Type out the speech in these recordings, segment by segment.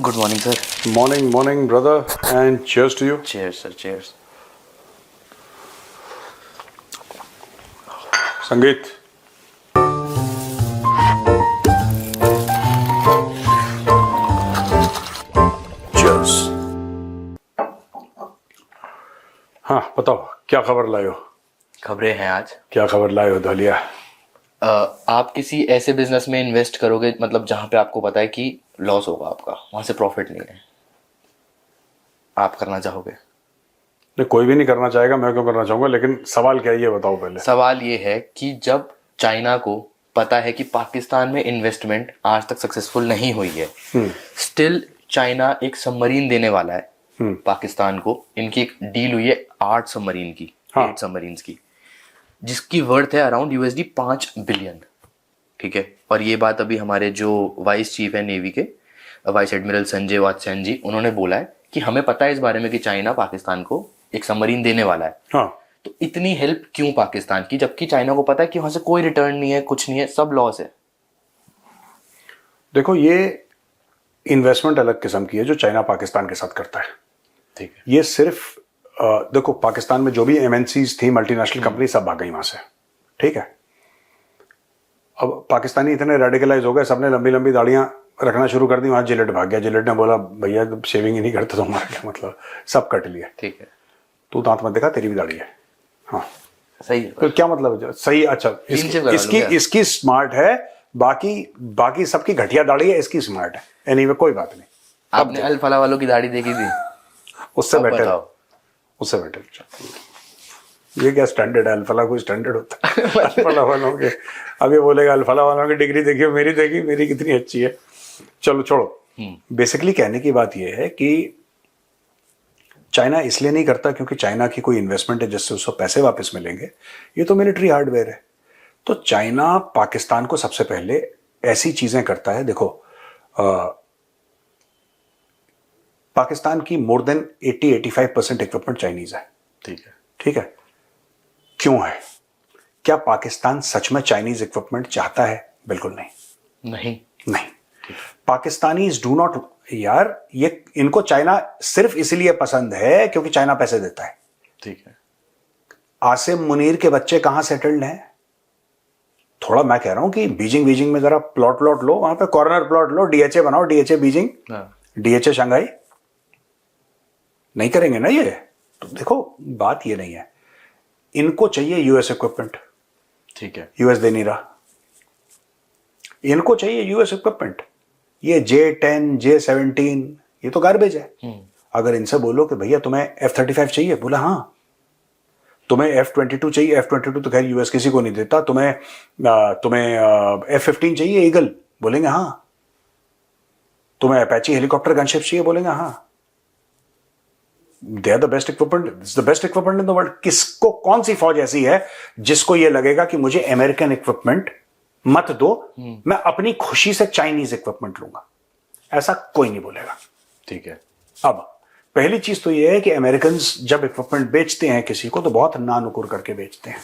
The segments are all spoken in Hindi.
Good morning, sir. Morning, brother, and cheers to you. Cheers, sir. Cheers. संगीत. Cheers. हाँ, बताओ क्या खबर लाए हो? खबरें हैं आज। क्या खबर लाए हो धलिया? आप किसी ऐसे बिजनेस में इन्वेस्ट करोगे, मतलब जहां पे आपको पता है कि लॉस होगा, आपका वहां से प्रॉफिट नहीं है, आप करना चाहोगे? नहीं, कोई भी नहीं करना चाहेगा, मैं क्यों करना चाहूंगा, लेकिन सवाल क्या है ये बताओ पहले. सवाल ये है कि जब चाइना को पता है कि पाकिस्तान में इन्वेस्टमेंट आज तक सक्सेसफुल नहीं हुई है, स्टिल चाइना एक सबमरीन देने वाला है पाकिस्तान को. इनकी एक डील हुई है 8 सबमरीन की, 8 सबमरीन्स की, जिसकी वर्थ है अराउंड $5 बिलियन. ठीक है. और ये बात अभी हमारे जो वाइस चीफ है नेवी के, वाइस एडमिरल संजय वात्स्यन जी, उन्होंने बोला है कि हमें पता है इस बारे में कि चाइना पाकिस्तान को एक सबमरीन देने वाला है. हाँ. तो इतनी हेल्प क्यों पाकिस्तान की, जबकि चाइना को पता है कि वहां से कोई रिटर्न नहीं है, कुछ नहीं है, सब लॉस है. देखो, ये इन्वेस्टमेंट अलग किस्म की है जो चाइना पाकिस्तान के साथ करता है. ठीक है. ये सिर्फ देखो, पाकिस्तान में जो भी एमएनसीज थी, मल्टीनेशनल कंपनी, सब भाग गई वहां से. ठीक है. अब पाकिस्तानी इतने रेडिकलाइज हो गए, सबने लंबी लंबी दाढ़ियां रखना शुरू कर दी. वहां जिलेट भाग गया. जिलेट ने बोला, भैया शेविंग ही नहीं करते तो हमारा क्या मतलब, सब कट लिया. ठीक है. तू दांत मत दिखा, तेरी भी दाढ़ी है. हाँ, सही है. तो क्या मतलब है? सही. अच्छा, इसकी स्मार्ट है, बाकी सबकी घटिया दाढ़ी है, इसकी स्मार्ट है. एनीवे, कोई बात नहीं. आपने अल फला वालों की दाढ़ी देखी थी? उससे बेटर. ये क्या स्टैंडर्ड है? अल्फला कोई स्टैंडर्ड होता है? अल्फला वालों के, अब ये बोलेगा अल्फला वालों की डिग्री देखिए, मेरी देखी, मेरी कितनी अच्छी है. चलो छोड़ो. बेसिकली कहने की बात ये है कि चाइना इसलिए नहीं करता क्योंकि चाइना की कोई इन्वेस्टमेंट है जिससे उसको पैसे वापस मिलेंगे. ये तो मिलिट्री हार्डवेयर है. तो चाइना पाकिस्तान को सबसे पहले ऐसी चीजें करता है. देखो, पाकिस्तान की मोर देन 80-85% इक्विपमेंट चाइनीज है. ठीक है. क्यों है? क्या पाकिस्तान सच में चाइनीज इक्विपमेंट चाहता है? बिल्कुल नहीं. Pakistanis do not. यार, ये इनको चाइना सिर्फ इसलिए पसंद है क्योंकि चाइना पैसे देता है. ठीक है. आसिम मुनीर के बच्चे कहां सेटल्ड हैं? थोड़ा मैं कह रहा हूं कि बीजिंग में जरा प्लॉट लो, वहां पे कॉर्नर प्लॉट लो, डीएचए बनाओ, डीएचए बीजिंग, डीएचए शंघाई. नहीं करेंगे ना ये. तो देखो, बात ये नहीं है. इनको चाहिए यूएस इक्विपमेंट. ठीक है. यूएस दे नहीं रहा. इनको चाहिए यूएस इक्विपमेंट. ये J-10, J-17, ये तो गार्बेज है. अगर इनसे बोलो कि भैया तुम्हें F-35 चाहिए, बोला हाँ. तुम्हें F-22 चाहिए, F-22 तो खैर यूएस किसी को नहीं देता. तुम्हें F-15 चाहिए ईगल, बोलेंगे हाँ. तुम्हें अपैची हेलीकॉप्टर गनशिप चाहिए, बोलेंगे हाँ. They are the best equipment, it's the best equipment in the world. किसको, कौन सी फौज ऐसी है जिसको यह लगेगा कि मुझे अमेरिकन इक्विपमेंट मत दो, मैं अपनी खुशी से चाइनीज इक्विपमेंट लूंगा? ऐसा कोई नहीं बोलेगा. ठीक है. अब पहली चीज तो यह है कि अमेरिकन जब इक्विपमेंट बेचते हैं किसी को तो बहुत नानुकुर करके बेचते हैं.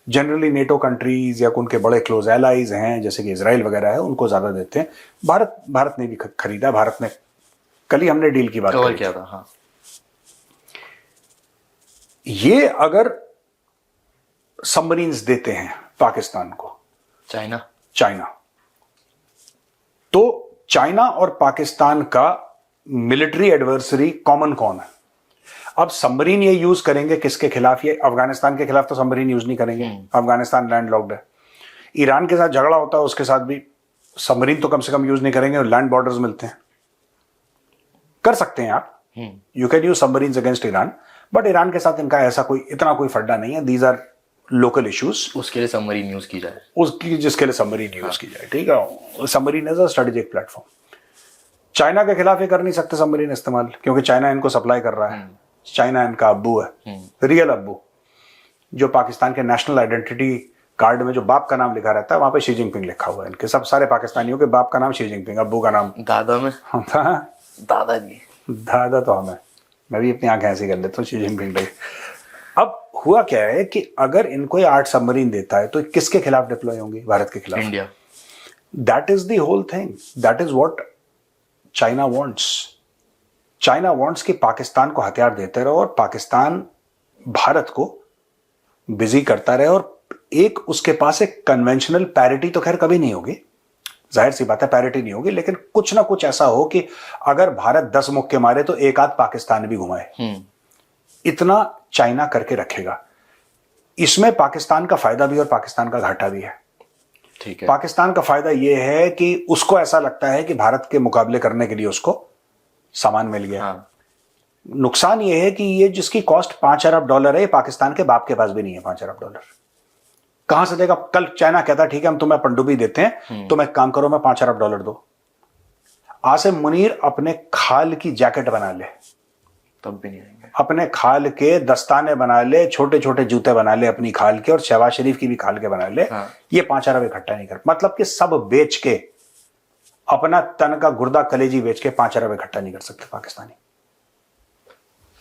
जनरली नेटो कंट्रीज या उनके बड़े क्लोज एलाइज हैं, जैसे कि इजराइल वगैरह है, उनको ज्यादा देते हैं. भारत ने भी खरीदा. भारत ने, कल ही हमने डील की बात किया था. हाँ. ये अगर सबमरीन्स देते हैं पाकिस्तान को, चाइना, तो चाइना और पाकिस्तान का मिलिट्री एडवर्सरी कॉमन कौन है? अब सबमरीन ये यूज करेंगे किसके खिलाफ? ये अफगानिस्तान के खिलाफ तो सबमरीन यूज नहीं करेंगे. अफगानिस्तान लैंडलॉक्ड है. ईरान के साथ झगड़ा होता है, उसके साथ भी सबमरीन तो कम से कम यूज नहीं करेंगे. लैंड बॉर्डर्स मिलते हैं, कर सकते हैं आप. You can use submarines against Iran, but Iran के साथ इनका ऐसा इतना कोई फड्डा नहीं है. These are local issues. उसके लिए सबमरीन यूज की जाए, जिसके लिए सबमरीन यूज की जाए. ठीक है. Submarine as a strategic platform. China के खिलाफ ये कर नहीं सकते सबमरीन इस्तेमाल, क्योंकि चाइना इनको सप्लाई कर रहा है. चाइना इनका अब्बू है, रियल अब्बू. जो पाकिस्तान के नेशनल आइडेंटिटी कार्ड में जो बाप का नाम लिखा रहता है, वहां पे शी जिनपिंग लिखा हुआ है. इनके सब सारे पाकिस्तानियों के बाप का नाम शी जिनपिंग, अब्बू का नाम दादा में. दादाजी. दादा तो हमें, मैं भी अपनी आंखें ऐसी कर लेता हूँ शी जिनपिंग पे. अब हुआ क्या है कि अगर इनको 8 सबमरीन देता है तो किसके खिलाफ डिप्लॉय होंगे? भारत के खिलाफ. India. That is the whole thing. That is what China wants कि पाकिस्तान को हथियार देते रहो और पाकिस्तान भारत को बिजी करता रहे, और एक उसके पास एक कन्वेंशनल पैरिटी तो खैर कभी नहीं होगी, जाहिर सी बात है पैरिटी नहीं होगी, लेकिन कुछ ना कुछ ऐसा हो कि अगर भारत 10 मुक्के मारे तो एक आध पाकिस्तान भी घुमाए, इतना चाइना करके रखेगा। इसमें पाकिस्तान का फायदा भी और पाकिस्तान का घाटा भी है। ठीक है। पाकिस्तान का फायदा यह है कि उसको ऐसा लगता है कि भारत के मुकाबले करने के लिए उसको सामान मिल गया। हाँ। नुकसान यह है कि ये जिसकी कॉस्ट $5 अरब है, ये पाकिस्तान के बाप के पास भी नहीं है। $5 अरब कहां से देगा? कल चाइना कहता ठीक है हम तुम्हें पनडुब्बी देते हैं, तुम एक काम करो मैं $5 अरब दो। आसिम मुनीर अपने खाल की जैकेट बना ले, तब भी नहीं आएंगे। अपने खाल के दस्ताने बना ले, छोटे छोटे जूते बना ले अपनी खाल के, और शहबाज शरीफ की भी खाल के बना ले। हाँ। ये 5 अरब इकट्ठा नहीं कर, मतलब कि सब बेच के, अपना तन का गुर्दा कलेजी बेच के 5 अरब इकट्ठा नहीं कर सकते पाकिस्तानी।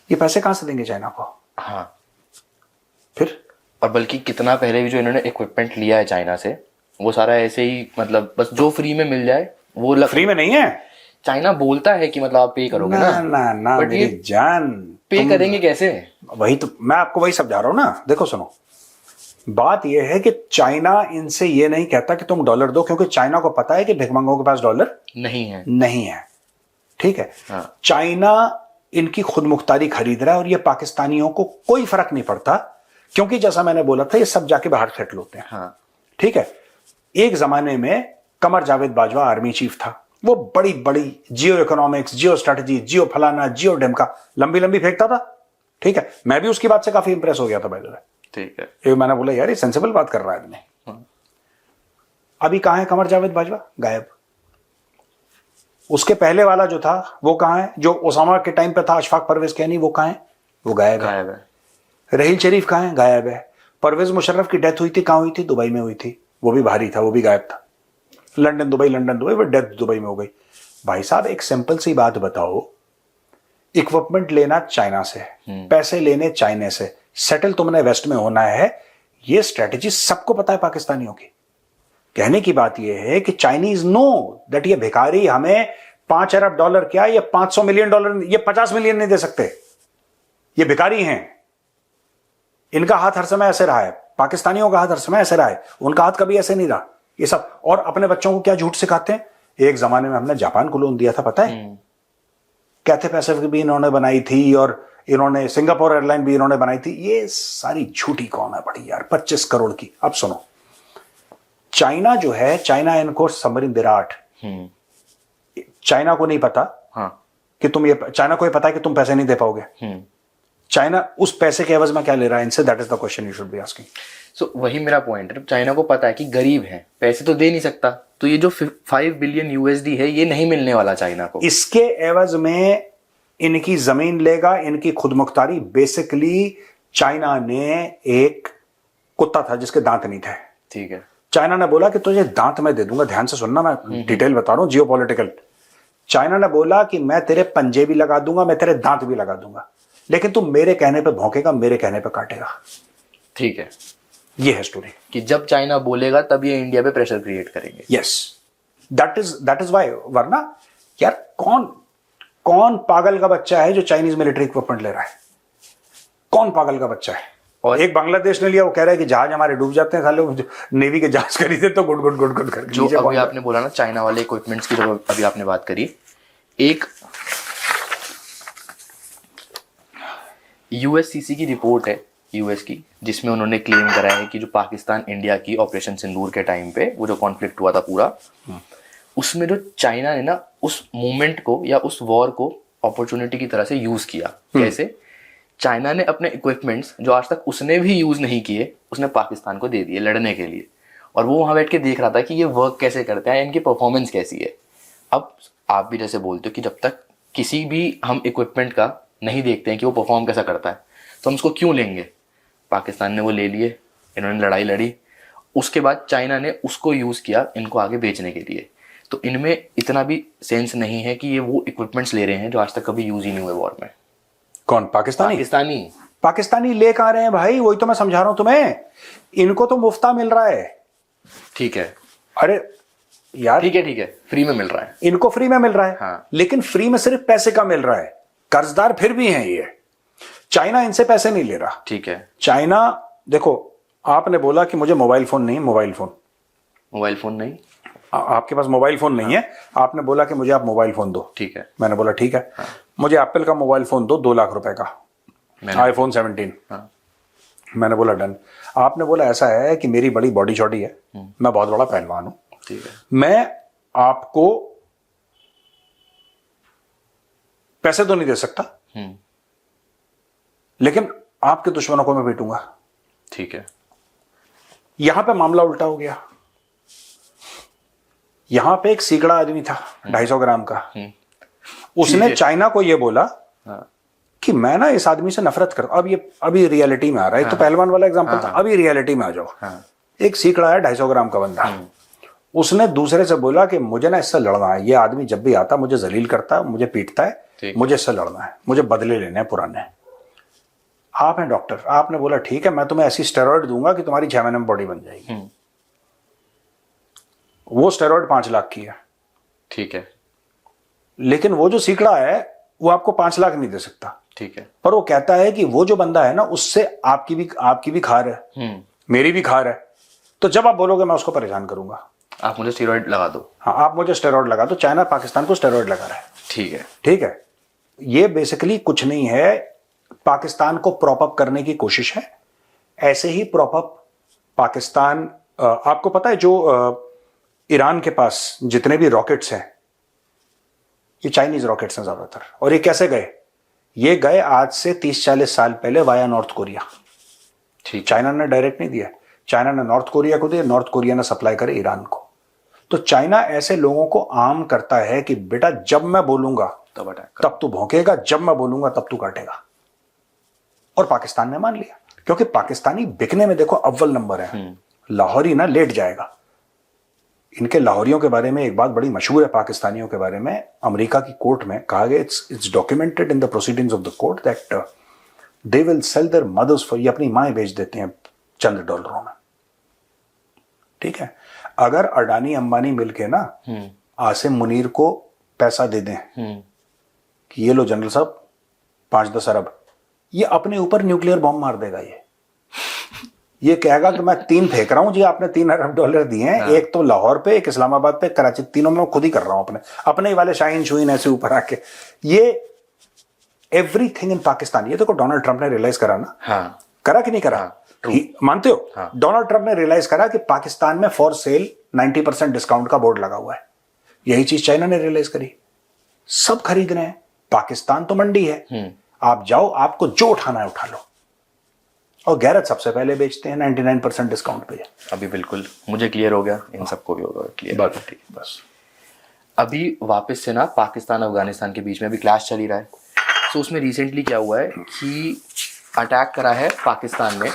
ये पैसे कहां से देंगे चाइना को? हाँ। फिर और बल्कि कितना पहले भी जो इन्होंने इक्विपमेंट लिया है चाइना से, वो सारा ऐसे ही, मतलब बस जो फ्री में मिल जाए वो फ्री में नहीं है। चाइना बोलता है कि मतलब आप पे करोगे ना बट मेरी जान, पे करेंगे कैसे? वही तो मैं आपको वही समझा रहा हूं ना। देखो सुनो, बात यह है कि चाइना इनसे ये नहीं कहता कि तुम डॉलर दो, क्योंकि चाइना को पता है कि भिखमंगों के पास डॉलर नहीं है। ठीक है। हाँ। चाइना इनकी खुद मुख्तारी खरीद रहा है, और ये पाकिस्तानियों को कोई फर्क नहीं पड़ता, क्योंकि जैसा मैंने बोला था ये सब जाके बाहर सेटल होते हैं। हाँ। ठीक है। एक जमाने में कमर जावेद बाजवा आर्मी चीफ था, वो बड़ी बड़ी जियो इकोनॉमिक्स, जियो स्ट्रेटजी, जियो फलाना, जियो डेमका लंबी लंबी फेंकता था। ठीक है। मैं भी उसकी बात से काफी इंप्रेस हो गया था बाय द वे। ठीक है। ये मैंने बोला यार ये सेंसिबल बात कर रहा है आदमी। हाँ। अभी कहां है कमर जावेद बाजवा? गायब। उसके पहले वाला जो था वो कहां है? जो ओसामा के टाइम पे था, अशफाक परवेज कहनी, वो कहां है? वो गायब है। रहील शरीफ कहां है? गायब है। परवेज मुशर्रफ की डेथ हुई थी, कहां हुई थी? दुबई में हुई थी, वो भी भारी था, वो भी गायब था। लंदन दुबई वो डेथ दुबई में हो गई। भाई साहब एक सिंपल सी बात बताओ, इक्विपमेंट लेना चाइना से, पैसे लेने चाइना से, सेटल तुमने वेस्ट में होना है, ये स्ट्रेटेजी सबको पता है पाकिस्तानियों की। कहने की बात यह है कि चाइनीज नो दैट ये भिखारी हमें $5 अरब क्या, ये $500 मिलियन, ये 50 मिलियन नहीं दे सकते। ये भिखारी हैं। इनका हाथ हर समय ऐसे रहा है, पाकिस्तानियों का हाथ हर समय ऐसे रहा है, उनका हाथ कभी ऐसे नहीं रहा। ये सब, और अपने बच्चों को क्या झूठ सिखाते हैं। एक जमाने में हमने जापान को लोन दिया था, पता है? कैथे पैसिफिक भी इन्होंने बनाई थी, और इन्होंने सिंगापुर एयरलाइन भी इन्होंने बनाई थी। ये सारी झूठी कौम है बड़ी यार, 25 करोड़ की। अब सुनो, चाइना जो है, चाइना इनको सबमरीन विराट, चाइना को नहीं पता। हाँ। कि तुम ये, चाइना को ये पता है कि तुम पैसे नहीं दे पाओगे। चाइना उस पैसे के एवज में क्या ले रहा है इनसे? That is the question you should be asking. So वही मेरा पॉइंट है, चाइना को पता है कि गरीब है, पैसे तो दे नहीं सकता, तो ये जो 5 बिलियन USD है ये नहीं मिलने वाला चाइना को। इसके एवज में इनकी जमीन लेगा, इनकी खुद मुख्तारी। बेसिकली चाइना ने, एक कुत्ता था जिसके दांत नहीं थे। ठीक है। चाइना ने बोला कि तुझे दांत मैं दे दूंगा, ध्यान से सुनना, मैं डिटेल बता रहा हूं, जियोपॉलिटिकल। चाइना ने बोला कि मैं तेरे पंजे भी लगा दूंगा, मैं तेरे दांत भी लगा दूंगा, लेकिन तू मेरे कहने पे भौंकेगा, मेरे कहने पे काटेगा। ठीक है। ये है स्टोरी, कि जब चाइना बोलेगा तब ये इंडिया पे प्रेशर क्रिएट करेंगे। Yes, that is why. वरना यार कौन पागल का बच्चा है जो चाइनीज मिलिट्री इक्विपमेंट ले रहा है? कौन पागल का बच्चा है? और एक बांग्लादेश ने लिया, वो कह रहा है कि जहाज हमारे डूब जाते हैं, साले नेवी के जहाज खरीदे तो गुड गुड गुड गुड कर। जो अभी आपने बोला ना चाइना वाले इक्विपमेंट्स की, जो अभी आपने बात करी, एक USCC की रिपोर्ट है US की, जिसमें उन्होंने क्लेम करा है कि जो पाकिस्तान इंडिया की ऑपरेशन सिंदूर के टाइम पे वो जो कॉन्फ्लिक्ट हुआ था पूरा, उसमें जो चाइना ने ना उस मूवमेंट को या उस वॉर को अपॉर्चुनिटी की तरह से यूज किया। कैसे? चाइना ने अपने इक्विपमेंट्स जो आज तक उसने भी यूज नहीं किए, उसने पाकिस्तान को दे दिए लड़ने के लिए, और वो वहां बैठ के देख रहा था कि ये वर्क कैसे करते हैं, इनकी परफॉर्मेंस कैसी है। अब आप भी जैसे बोलते हो कि जब तक किसी भी हम इक्विपमेंट का नहीं देखते हैं कि वो परफॉर्म कैसा करता है, तो हम उसको क्यों लेंगे? पाकिस्तान ने वो ले लिए, इन्होंने लड़ाई लड़ी, उसके बाद चाइना ने उसको यूज किया इनको आगे बेचने के लिए। तो इनमें इतना भी सेंस नहीं है कि ये वो इक्विपमेंट्स ले रहे हैं जो आज तक कभी यूज ही नहीं हुए वॉर में। कौन? पाकिस्तानी ले कहां रहे हैं भाई? वही तो मैं समझा रहा हूं तुम्हें, इनको तो मुफ्ता मिल रहा है। ठीक है। अरे यार ठीक है, फ्री में मिल रहा है, इनको फ्री में मिल रहा है। हाँ। लेकिन फ्री में सिर्फ पैसे का मिल रहा है, कर्जदार फिर भी हैं ये। चाइना इनसे पैसे नहीं ले रहा। ठीक है। चाइना, देखो आपने बोला कि मुझे मोबाइल फोन नहीं, मोबाइल फोन नहीं, आपके पास मोबाइल फोन नहीं है, आपने बोला कि मुझे आप मोबाइल फोन दो। ठीक है। मैंने बोला ठीक है, मुझे एप्पल का मोबाइल फोन दो 2 लाख रुपए का, iPhone 17। मैंने बोला डन। आपने बोला ऐसा है कि मेरी बड़ी बॉडी शॉडी है, मैं बहुत बड़ा पहलवान हूं, ठीक है, मैं आपको पैसे तो नहीं दे सकता, लेकिन आपके दुश्मनों को मैं पीटूंगा। ठीक है। यहां पे मामला उल्टा हो गया। यहां पे एक सीगड़ा आदमी था 250 ग्राम का, उसने चाइना को यह बोला कि मैं ना इस आदमी से नफरत करता। अब ये अभी रियलिटी में आ रहा है, तो पहलवान वाला एग्जांपल था, अभी रियलिटी में आ जाओ। एक सीकड़ा है 250 ग्राम का बंदा, उसने दूसरे से बोला कि मुझे ना इससे लड़ना है, ये आदमी जब भी आता मुझे जलील करता है, मुझे पीटता है, मुझे इससे लड़ना है, मुझे बदले लेने हैं पुराने। आप हैं डॉक्टर, आपने बोला ठीक है मैं तुम्हें ऐसी स्टेरॉइड दूंगा कि तुम्हारी 6 महीने में बॉडी बन जाएगी। वो स्टेरॉइड 5 लाख की है। ठीक है। लेकिन वो जो सीकड़ा है वो आपको 5 लाख नहीं दे सकता। ठीक है। पर वो कहता है कि वो जो बंदा है ना उससे आपकी भी खार है, मेरी भी खार है, तो जब आप बोलोगे मैं उसको परेशान करूंगा, आप मुझे स्टेरॉइड लगा दो। हाँ, आप मुझे स्टेरॉइड लगा दो। चाइना पाकिस्तान को स्टेरॉइड लगा रहा है। ठीक है। ठीक है, ये बेसिकली कुछ नहीं है, पाकिस्तान को प्रॉप अप करने की कोशिश है। ऐसे ही प्रॉप अप पाकिस्तान, आपको पता है जो ईरान के पास जितने भी रॉकेट्स हैं ये चाइनीज रॉकेट्स हैं ज्यादातर। और ये कैसे गए? ये गए आज से 30-40 साल पहले वाया नॉर्थ कोरिया। ठीक। चाइना ने डायरेक्ट नहीं दिया, चाइना ने नॉर्थ कोरिया को दिया, नॉर्थ कोरिया ने सप्लाई करे ईरान को। तो चाइना ऐसे लोगों को आम करता है कि बेटा जब मैं बोलूंगा तब तू भौंकेगा, जब मैं बोलूंगा तब तू काटेगा। और पाकिस्तान ने मान लिया, क्योंकि पाकिस्तानी बिकने में देखो अव्वल नंबर है। लाहौरी ना लेट जाएगा। इनके लाहौरियों के बारे में एक बात बड़ी मशहूर है पाकिस्तानियों के बारे में, अमेरिका की कोर्ट में कहा गया, it's documented in the proceedings of the court that they will sell their mothers for, ये अपनी माएं बेच देते हैं चंद डॉलरों में। ठीक है, अगर अडानी अंबानी मिलके ना आसिम मुनीर को पैसा दे दें कि ये लो जनरल साहब 5-10 अरब, ये अपने ऊपर न्यूक्लियर बॉम्ब मार देगा। ये कहेगा कि मैं 3 फेंक रहा हूं जी, आपने 3 अरब डॉलर दिए हैं, एक तो लाहौर पे, एक इस्लामाबाद पे, कराची, तीनों में खुद ही कर रहा हूं अपने ही वाले शाहीन शुहीन ऐसे ऊपर आके। ये एवरीथिंग इन पाकिस्तान, ये देखो डोनाल्ड ट्रंप ने रियलाइज करा ना। हाँ। करा कि नहीं करा? मानते हो? हाँ। डोनाल्ड ट्रंप ने रियलाइज करा कि पाकिस्तान में फॉर सेल 90% डिस्काउंट का बोर्ड लगा हुआ है। यही चीज चाइना ने रियलाइज करी, सब खरीद रहे हैं। पाकिस्तान तो मंडी है, आप जाओ, आपको जो उठाना है उठा लो। और गैरत सबसे पहले बेचते हैं 99% डिस्काउंट पे। अभी बिल्कुल मुझे क्लियर हो गया, इन सबको भी होगा क्लियर। बस अभी वापस से ना पाकिस्तान अफगानिस्तान के बीच में अभी क्लैश चल ही रहा है। तो उसमें रिसेंटली क्या हुआ है कि अटैक करा है पाकिस्तान ने,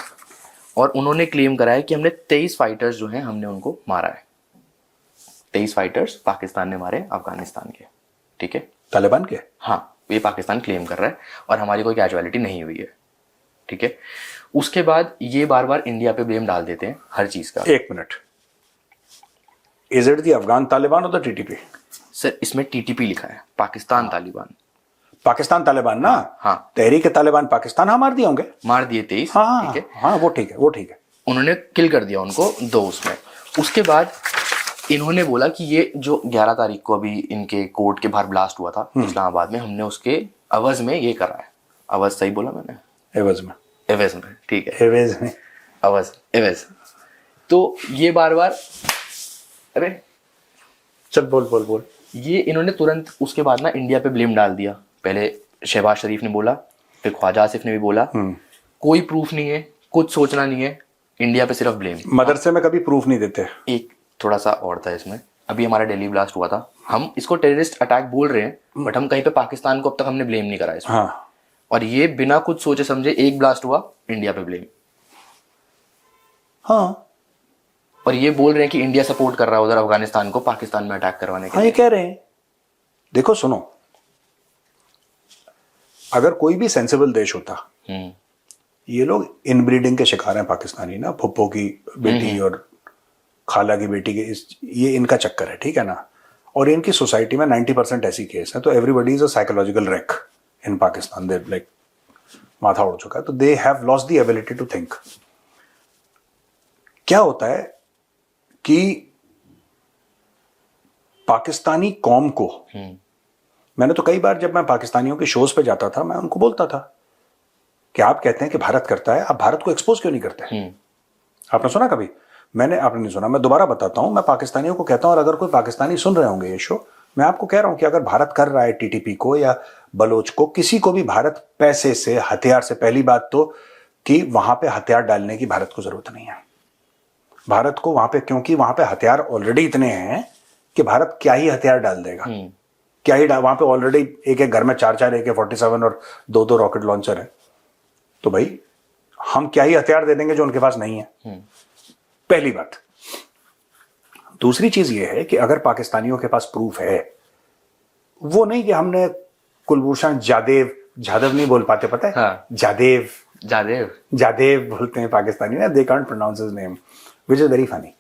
और उन्होंने क्लेम करा है कि हमने 23 फाइटर्स जो हैं हमने उनको मारा है। 23 फाइटर्स पाकिस्तान ने मारे अफगानिस्तान के। ठीक है, तालिबान के? हाँ, ये पाकिस्तान क्लेम कर रहा है, और हमारी कोई कैजुअलिटी नहीं हुई है। ठीक है, उसके बाद ये बार बार इंडिया पे ब्लेम डाल देते हैं हर चीज का। एक minute, is it the Afghan Taliban और द टीटीपी? सर इसमें टीटीपी लिखा है, पाकिस्तान तालिबान। पाकिस्तान तालिबान ना? हाँ। तहरीक तालिबान पाकिस्तान, हाँ मार दिए होंगे, मार दिए 23। हाँ, ठीक है, हाँ वो ठीक है, वो ठीक है। उन्होंने किल कर दिया उनको 2 उसमें। उसके बाद इन्होंने बोला कि ये जो 11 तारीख को अभी इनके कोर्ट के बाहर ब्लास्ट हुआ था इस्लामाबाद में, हमने उसके अवज में ये करा है। अवज सही बोला मैंने? एवज में, एवज में, ठीक है, एवज में, अवज, एवज। तो ये बार बार, अरे चल बोल। ये इन्होंने तुरंत उसके बाद ना इंडिया पे ब्लेम डाल दिया। पहले शहबाज शरीफ ने बोला, फिर ख्वाजा आसिफ ने भी बोला। कोई प्रूफ नहीं है, कुछ सोचना नहीं है, इंडिया पे सिर्फ ब्लेम। मदरसे में कभी प्रूफ नहीं देते। एक थोड़ा सा और था इसमें, अभी हमारा दिल्ली ब्लास्ट हुआ था, हम इसको टेररिस्ट अटैक बोल रहे हैं, बट हम कहीं पे पाकिस्तान को अब तक हमने ब्लेम नहीं करा इसमें। हाँ। और ये बिना कुछ सोचे समझे एक ब्लास्ट हुआ, इंडिया पे ब्लेम। हाँ। और ये बोल रहे हैं कि इंडिया सपोर्ट कर रहा है उधर अफगानिस्तान को पाकिस्तान में अटैक करवाने के हाँ, लिए। ये कह रहे हैं। देखो सुनो, अगर कोई भी सेंसिबल देश होता, ये लोग इनब्रीडिंग के शिकार हैं पाकिस्तानी ना, फुप्पो की बेटी और खाला की बेटी के ये इनका चक्कर है, ठीक है ना। और इनकी सोसाइटी में 90% ऐसी केस है, तो everybody is a psychological wreck in Pakistan. They like माथा उड़ चुका है, तो they have lost the ability to think. क्या होता है कि पाकिस्तानी कौम को, मैंने तो कई बार जब मैं पाकिस्तानियों के शोज पे जाता था, मैं उनको बोलता था कि आप कहते हैं कि भारत करता है, आप भारत को एक्सपोज क्यों नहीं करते? आपने सुना कभी? आपने नहीं सुना, मैं दोबारा बताता हूं। मैं पाकिस्तानियों को कहता हूं, और अगर कोई पाकिस्तानी सुन रहे होंगे ये शो, मैं आपको कह रहा हूं कि अगर भारत कर रहा है टीटीपी को या बलोच को, किसी को भी भारत पैसे से, हथियार से, पहली बात तो कि वहां पे हथियार डालने की भारत को जरूरत नहीं है। भारत को वहां पे, क्योंकि वहां पे हथियार ऑलरेडी इतने हैं कि भारत क्या ही हथियार डाल देगा, क्या ही वहां पे ऑलरेडी एक एक घर में 4-4 AK-47 और 2-2 रॉकेट लॉन्चर है। तो भाई हम क्या ही हथियार दे देंगे जो उनके पास नहीं है, पहली बात। दूसरी चीज ये है कि अगर पाकिस्तानियों के पास प्रूफ है, वो नहीं कि हमने कुलभूषण जादेव नहीं बोल पाते, पता है? हाँ। जादेव बोलते हैं पाकिस्तानी ना, they can't pronounce his name, which is very funny.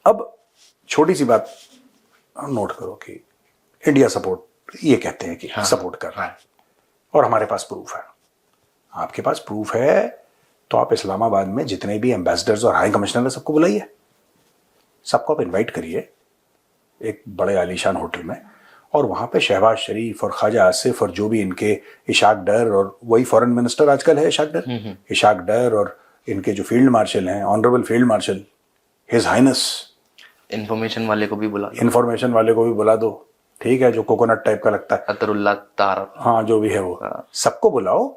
अब छोटी सी बात नोट करो कि इंडिया सपोर्ट, ये कहते हैं कि सपोर्ट कर रहा है, और हमारे पास प्रूफ है। आपके पास प्रूफ है तो आप इस्लामाबाद में जितने भी एम्बेसडर्स और हाई कमिश्नर है सबको बुलाइए, सबको आप इनवाइट करिए एक बड़े आलीशान होटल में, और वहां पे शहबाज शरीफ और ख्वाजा आसिफ और जो भी इनके इशाक डर, और वही फॉरेन मिनिस्टर आजकल है इशाक डर, और इनके जो फील्ड मार्शल हैं, honourable field marshal his highness, information वाले को भी बुला दो, ठीक है, जो कोकोनट टाइप का लगता है, अतरुल्लाह तार, हाँ जो भी है वो, सबको बुलाओ,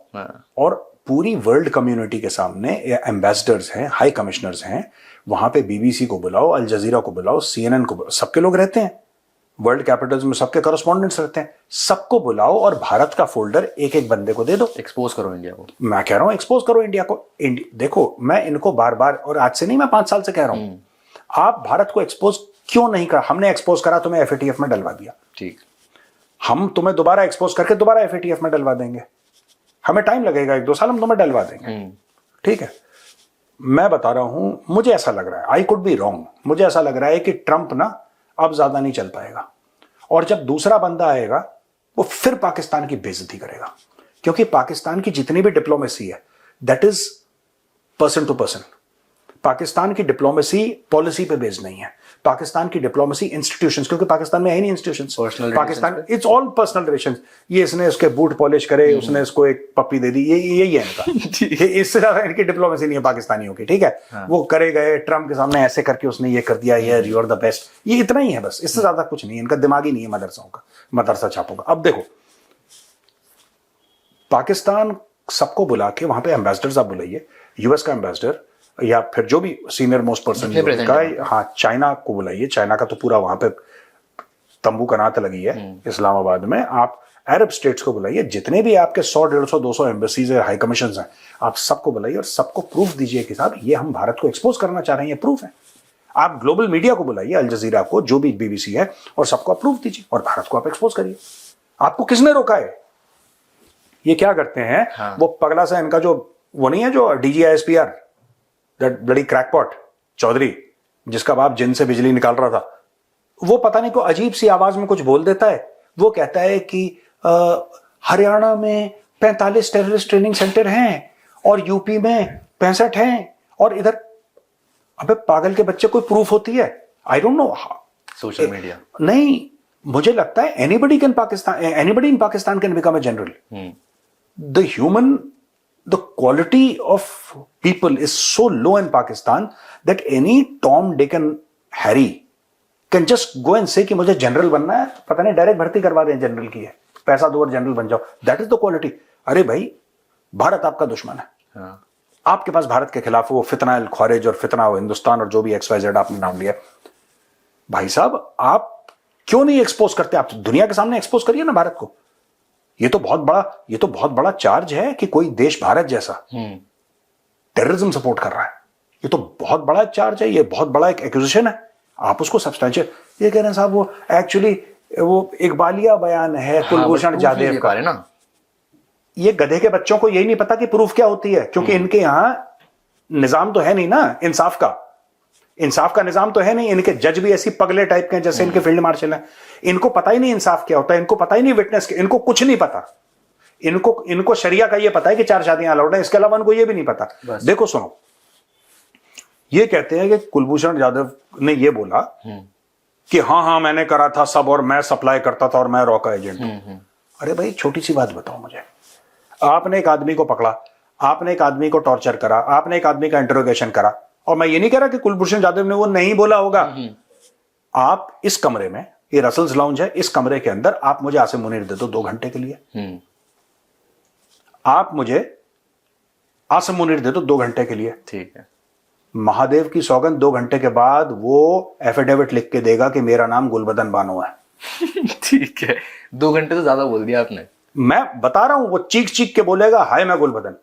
और पूरी वर्ल्ड कम्युनिटी के सामने एम्बेसडर्स हैं, हाई कमिश्नर्स हैं, वहां पे बीबीसी को बुलाओ, अल जजीरा को बुलाओ, CNN को बुलाओ, सबके लोग रहते हैं, वर्ल्ड कैपिटल्स में सबके कॉरेस्पॉन्डेंट्स रहते हैं, सबको बुलाओ और भारत का फोल्डर एक एक बंदे को दे दो। एक्सपोज करो इंडिया को। मैं कह रहा हूं एक्सपोज करो इंडिया को। देखो, मैं इनको बार बार, और आज से नहीं, मैं 5 साल से कह रहा हूं, आप भारत को एक्सपोज क्यों नहीं करा? हमने एक्सपोज करा, तुम्हें FATF में डलवा दिया, ठीक, हम तुम्हें दोबारा एक्सपोज करके दोबारा FATF में डलवा देंगे, हमें टाइम लगेगा 1-2 साल, हम तुम्हें डलवा देंगे, ठीक है। मैं बता रहा हूं, मुझे ऐसा लग रहा है, आई कुड बी रॉन्ग, मुझे ऐसा लग रहा है कि ट्रंप ना अब ज्यादा नहीं चल पाएगा, और जब दूसरा बंदा आएगा वो फिर पाकिस्तान की बेइज्जती करेगा, क्योंकि पाकिस्तान की जितनी भी डिप्लोमेसी है that is person to person. Pakistan की डिप्लोमेसी पॉलिसी पे बेस्ड नहीं है, पाकिस्तान की डिप्लोमेसी इंस्टीट्यूशंस, क्योंकि पाकिस्तान में है ही नहीं institutions, Pakistan it's all personal relations. ये इसने उसके बूट पॉलिश करे, उसने इसको एक पप्पी दे दी, यही है इनका। इससे ज्यादा इनकी डिप्लोमेसी नहीं है पाकिस्तानियों की, ठीक है। हाँ। वो करे गए ट्रम्प के सामने ऐसे करके उसने ये कर दिया, ये यू आर द बेस्ट, ये इतना ही है बस, इससे ज्यादा कुछ नहीं है। इनका दिमाग ही नहीं है मदरसों का, मदरसा छापों का। अब देखो, पाकिस्तान सबको बुला के वहां पे एम्बेसडर्स आप बुलाइए, US का एम्बेसडर या फिर जो भी सीनियर मोस्ट पर्सन का, हाँ, चाइना को बुलाइए, चाइना का तो पूरा वहां पे तंबू कनात लगी है इस्लामाबाद में। आप अरब स्टेट्स को बुलाइए, जितने भी आपके 100, 150, 200 एम्बेसीज हाई कमीशन हैं, आप सबको बुलाइए और सबको प्रूफ दीजिए कि साहब ये हम भारत को एक्सपोज करना चाह रहे हैं, ये प्रूफ है। आप ग्लोबल मीडिया को बुलाइए, अल जजीरा को, जो भी BBC है, और सबको आप प्रूफ दीजिए और भारत को आप एक्सपोज करिए। आपको किसने रोका है? ये क्या करते हैं, हाँ। वो पगला सा इनका जो वो नहीं है, जो DGISPR, that bloody crackpot Chaudhary, जिसका बाप जिन से बिजली निकाल रहा था, वो पता नहीं को अजीब सी आवाज में कुछ बोल देता है। वो कहता है कि हरियाणा में 45 टेररिस्ट ट्रेनिंग सेंटर हैं और यूपी में 65 हैं, और इधर, अबे पागल के बच्चे, कोई प्रूफ होती है? I don't know, social media नहीं, मुझे लगता है anybody in Pakistan can become a general. The quality of people is so low in Pakistan that any Tom, Dick and Harry can just go and say कि मुझे जनरल बनना है, पता नहीं डायरेक्ट भर्ती करवा दें जनरल की है, पैसा दो और जनरल बन जाओ। That is the quality. अरे भाई, भारत आपका दुश्मन है, हाँ। आपके पास भारत के खिलाफ वो फितना अल ख्वारिज और फितना हिंदुस्तान और जो भी XYZ आपने नाम लिया, भाई साहब आप क्यों नहीं एक्सपोज करते? आप दुनिया के सामने एक्सपोज करिए ना भारत को। ये तो बहुत बड़ा चार्ज है कि कोई देश भारत जैसा टेररिज्म सपोर्ट कर रहा है। ये तो बहुत बड़ा चार्ज है, ये बहुत बड़ा एक एक्यूजिशन है। आप उसको सब्सटेंशियल, ये कह रहे हैं साहब वो एक्चुअली वो इकबालिया बयान है कुलभूषण जादेव का ना। ये गधे के बच्चों को यही नहीं पता कि प्रूफ क्या होती है, क्योंकि इनके यहां निजाम तो है नहीं ना इंसाफ का। इंसाफ का निजाम तो है नहीं। इनके जज भी ऐसी पगले टाइप के हैं जैसे इनके फील्ड मार्शल हैं। इनको पता ही नहीं इंसाफ क्या होता है, इनको पता ही नहीं विटनेस, इनको कुछ नहीं पता। इनको शरिया का ये पता है कि 4 शादियां अलाउड है, इसके अलावा इनको ये भी नहीं पता। देखो सुनो, ये कहते हैं कि कुलभूषण जाधव ने ये बोला कि हाँ मैंने करा था सब, और मैं सप्लाई करता था और मैं रॉ का एजेंट हूं। अरे भाई छोटी सी बात बताओ मुझे, आपने एक आदमी को पकड़ा, आपने एक आदमी को टॉर्चर करा, आपने एक आदमी का इंटरोगेशन करा, और मैं ये नहीं कह रहा कि कुलभूषण जाधव ने वो नहीं बोला होगा। आप इस कमरे में, ये रसल्स लाउंज है, इस कमरे के अंदर आप मुझे आसिम मुनीर दे दो 2 घंटे के लिए। आप मुझे आसिम मुनीर दे दो 2 घंटे के लिए, ठीक है। महादेव की सौगंध 2 घंटे के बाद वो एफिडेविट लिख के देगा कि मेरा नाम गुलबदन बानो है। ठीक है, 2 घंटे तो ज्यादा बोल दिया आपने। मैं बता रहा हूं, वो चीख चीख के बोलेगा हाय मैं गुलबदन।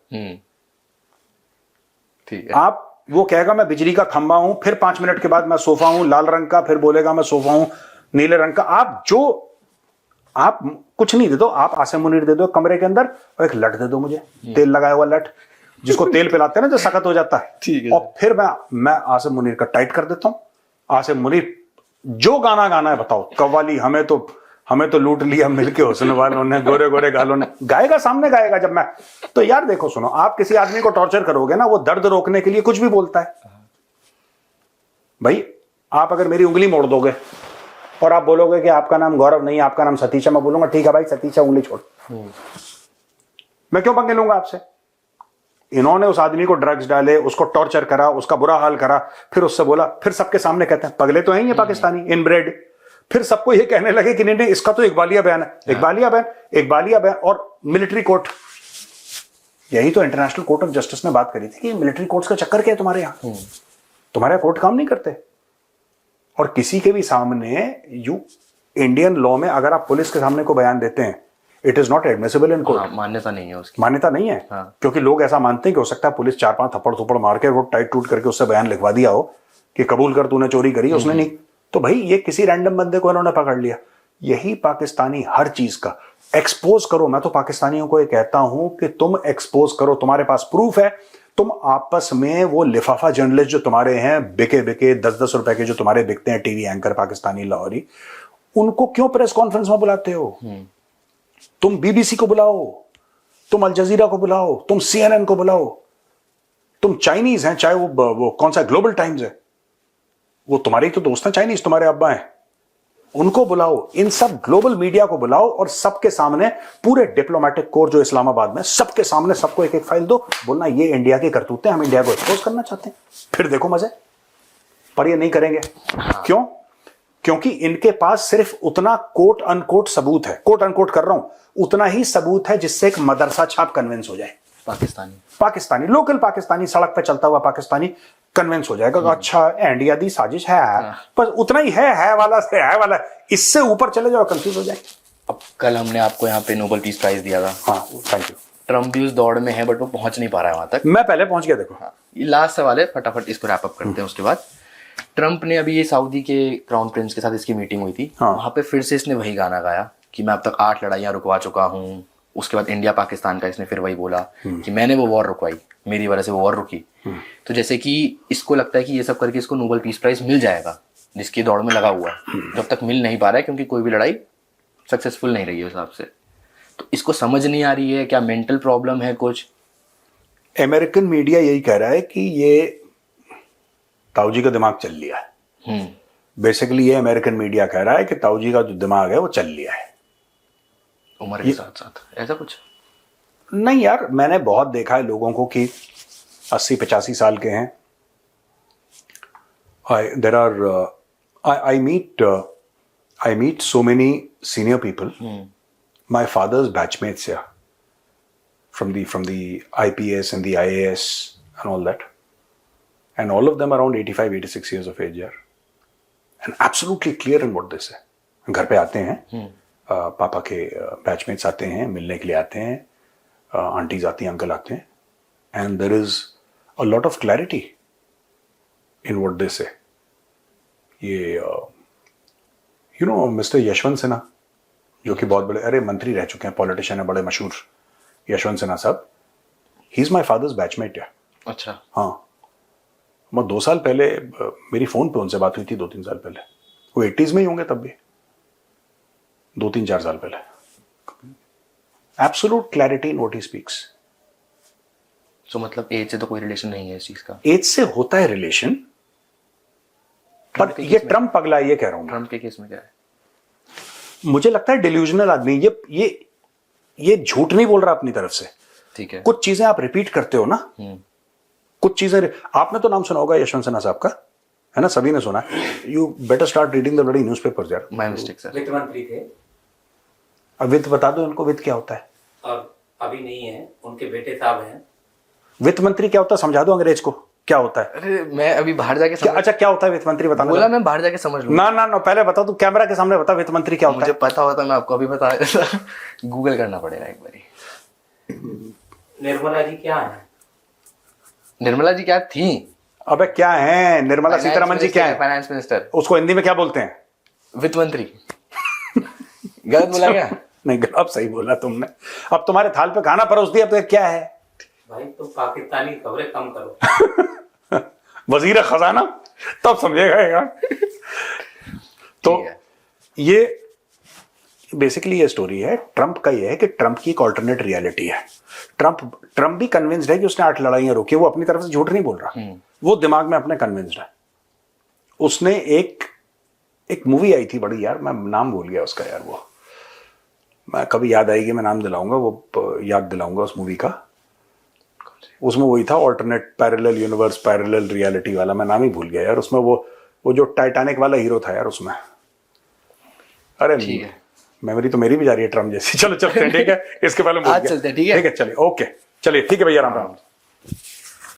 ठीक है। आप, वो कहेगा मैं बिजली का खंभा हूं, फिर 5 मिनट के बाद मैं सोफा हूं लाल रंग का, फिर बोलेगा मैं सोफा हूं नीले रंग का। आप कुछ नहीं दे दो, आप आसिम मुनीर दे दो कमरे के अंदर, और एक लट दे दो मुझे, तेल लगाया हुआ लट, जिसको तेल पिलाते हैं ना जो सख्त हो जाता है। ठीक है। और फिर मैं आसिम मुनीर का टाइट कर देता हूं। आसिम मुनीर जो गाना गाना है बताओ, कव्वाली हमें तो लूट लिया मिलके हुस्न वालों ने, गोरे गोरे गालों ने, गाएगा, सामने गाएगा। जब मैं तो यार देखो सुनो, आप किसी आदमी को टॉर्चर करोगे ना, वो दर्द रोकने के लिए कुछ भी बोलता है। भाई आप अगर मेरी उंगली मोड़ दोगे और आप बोलोगे कि आपका नाम गौरव नहीं, आपका नाम सतीश है, मैं बोलूंगा ठीक है भाई सतीश है, उंगली छोड़। मैं क्यों पंगे लूंगा आपसे? इन्होंने उस आदमी को ड्रग्स डाले, उसको टॉर्चर करा, उसका बुरा हाल करा, फिर उससे बोला, फिर सबके सामने कहते हैं पगले तो हैं ये पाकिस्तानी इनब्रेड। फिर सबको ये कहने लगे कि नहीं इसका तो इकबालिया बयान है, इकबालिया बयान। और मिलिट्री कोर्ट, यही तो इंटरनेशनल कोर्ट ऑफ जस्टिस ने बात करी थी कि मिलिट्री कोर्ट्स का चक्कर क्या है तुम्हारे यहां, तुम्हारे कोर्ट काम नहीं करते। और किसी के भी सामने इंडियन लॉ में अगर आप पुलिस के सामने को बयान देते हैं, it is not admissible in court. मान्यता नहीं है उसकी, मान्यता नहीं है। क्योंकि लोग ऐसा मानते हैं कि हो सकता है पुलिस 4-5 थप्पड़ थप्पड़ मार के वो टाइट टूट करके उससे बयान लिखवा दिया हो कि कबूल कर तूने चोरी करी, उसने नहीं। तो भाई ये किसी रैंडम बंदे को इन्होंने पकड़ लिया। यही पाकिस्तानी हर चीज का एक्सपोज करो। मैं तो पाकिस्तानियों को ये कहता हूं कि तुम एक्सपोज करो, तुम्हारे पास प्रूफ है। तुम आपस में वो लिफाफा जर्नलिस्ट जो तुम्हारे हैं, बिके 10-10 रुपए के जो तुम्हारे बिकते हैं टीवी एंकर पाकिस्तानी लाहौरी, उनको क्यों प्रेस कॉन्फ्रेंस में बुलाते हो? तुम बीबीसी को बुलाओ, तुम अल जजीरा को बुलाओ, तुम CNN को बुलाओ। तुम चाइनीज हैं, चाहे वो कौन सा ग्लोबल टाइम्स है, वो तुम्हारे ही तो दोस्त हैं चाइनीज, तुम्हारे अब्बा हैं, उनको बुलाओ। इन सब ग्लोबल मीडिया को बुलाओ और सबके सामने, पूरे डिप्लोमेटिक कोर जो इस्लामाबाद में, सबके सामने सबको एक एक फाइल दो, बोलना ये इंडिया की करतूतें, हम इंडिया को एक्सपोज करना चाहते हैं। फिर देखो मजे। पर ये नहीं करेंगे। क्यों? क्योंकि इनके पास सिर्फ उतना कोट अनकोट सबूत है, कोट अनकोट कर रहा हूं, उतना ही सबूत है जिससे एक मदरसा छाप कन्विंस हो जाए। पाकिस्तानी लोकल पाकिस्तानी, सड़क पे चलता हुआ पाकिस्तानी कन्विंस हो जाएगा कि अच्छा इंडिया दी साजिश है, बस उतना ही है वाला से है वाला। इससे ऊपर चले जाओ कंफ्यूज हो जाए। अब कल हमने आपको यहाँ पे नोबेल पीस प्राइज दिया था। हाँ थैंक यू। ट्रम्प भी उस दौड़ में है बट वो पहुंच नहीं पा रहा है वहां तक। मैं पहले पहुंच गया। देखो ये लास्ट सवाल है, फटाफट इसको रैप अप करते हैं। उसके बाद ट्रम्प ने अभी ये सऊदी के क्राउन प्रिंस के साथ इसकी मीटिंग हुई थी। वहां पे फिर से इसने वही गाना गाया कि मैं अब तक 8 लड़ाइयां रुकवा चुका हूँ। उसके बाद इंडिया पाकिस्तान का इसने फिर वही बोला कि मैंने वो वॉर रुकवाई, मेरी वजह से वो वॉर रुकी। तो जैसे कि इसको लगता है कि ये सब करके इसको नोबेल पीस प्राइज मिल जाएगा, जिसकी दौड़ में लगा हुआ है, जब तक मिल नहीं पा रहा है क्योंकि कोई भी लड़ाई सक्सेसफुल नहीं रही है उस हिसाब से। तो इसको समझ नहीं आ रही है, क्या मेंटल प्रॉब्लम है कुछ? अमेरिकन मीडिया यही कह रहा है कि ये ताऊजी का दिमाग चल लिया है। बेसिकली ये अमेरिकन मीडिया कह रहा है कि ताऊजी का जो दिमाग है वो चल लिया है उम्र के साथ साथ। ऐसा कुछ नहीं यार, मैंने बहुत देखा है लोगों को कि 80-85 साल के हैं। I meet so many senior people. My father's batchmates here from the IPS and the IAS and all that. And all of them around 85-86 years of age here. And absolutely clear in what they say. घर पे आते हैं, पापा के बैचमेट्स आते हैं, मिलने के लिए आते हैं, आंटीज आती हैं, अंकल आते हैं, and there is a lot of clarity in what they say. ये मिस्टर यशवंत सिन्हा जो कि बहुत बड़े मंत्री रह चुके हैं, पॉलिटिशियन है, बड़े मशहूर यशवंत सिन्हा साहब, he is my father's batchmate. अच्छा। हाँ, मैं 2 साल पहले मेरी फोन पे उनसे बात हुई थी, 2-3 साल पहले। वो 80s में ही होंगे तब भी, 2-3-4 साल पहले। Absolute clarity in what he speaks. तो मतलब एज से तो कोई रिलेशन नहीं है इस चीज का? एज से होता है रिलेशन, पर ये ट्रम्प पगला है, ये कह रहा हूं मैं। ट्रम्प के केस में क्या है? मुझे लगता है डिल्यूजनल आदमी, ये झूठ नहीं बोल रहा अपनी तरफ से। ठीक है। कुछ चीजें आप रिपीट करते हो ना, कुछ चीजें। आपने तो नाम सुना होगा यशवंत सिन्हा साहब का, है ना, सभी ने सुना। You better start reading the bloody newspapers यार। My mistake sir. वित्त मंत्री थे। अब वित्त बता दो इनको, वित्त क्या होता है? और अभी नहीं है, उनके बेटे साहब हैं। वित्त मंत्री क्या होता है समझा दो अंग्रेज को, क्या होता है? अरे मैं अभी बाहर जाके समझ... अच्छा क्या होता है वित्त मंत्री, बताना। बोला मैं बाहर जाके समझ लूँ। ना ना ना, पहले बताओ, तू कैमरा के सामने बता वित्त मंत्री क्या होता मुझे है। पता होता मैं आपको अभी बता देता। गूगल करना पड़ेगा एक बारी। निर्मला जी क्या है? निर्मला जी क्या थी? अबे क्या है निर्मला सीतारमण जी, क्या है? Finance minister. उसको हिंदी में क्या बोलते हैं? वित्त मंत्री। गलत बोला क्या? नहीं, अब सही बोला तुमने। अब तुम्हारे थाल पे खाना परोस दिया तो क्या है भाई? तुम पाकिस्तानी खबरें कम करो। वजीर खजाना, तब समझेगा यार। तो ये बेसिकली ये स्टोरी है ट्रंप का। ये है कि ट्रंप की एक ऑल्टरनेट रियलिटी है। ट्रंप भी कन्विंस्ड है कि उसने 8 लड़ाइयां रोकी। वो अपनी तरफ से झूठ नहीं बोल रहा, वो दिमाग में अपने कन्विंस्ड है। उसने एक मूवी आई थी बड़ी यार, मैं नाम भूल गया उसका यार। वो मैं कभी याद आएगी मैं नाम दिलाऊंगा, वो याद दिलाऊंगा उस मूवी का। उसमें वही था alternate parallel universe parallel reality वाला, मैं नाम ही भूल गया यार। उसमें वो जो टाइटैनिक वाला हीरो था यार उसमें। अरे ठीक है, मेमोरी तो मेरी भी जा रही है ट्रम्प जैसी। चलो चलते हैं, ठीक है, इसके पहले आज चलते हैं, ठीक है चलिए, ओके चलिए, ठीक है भैया, राम राम।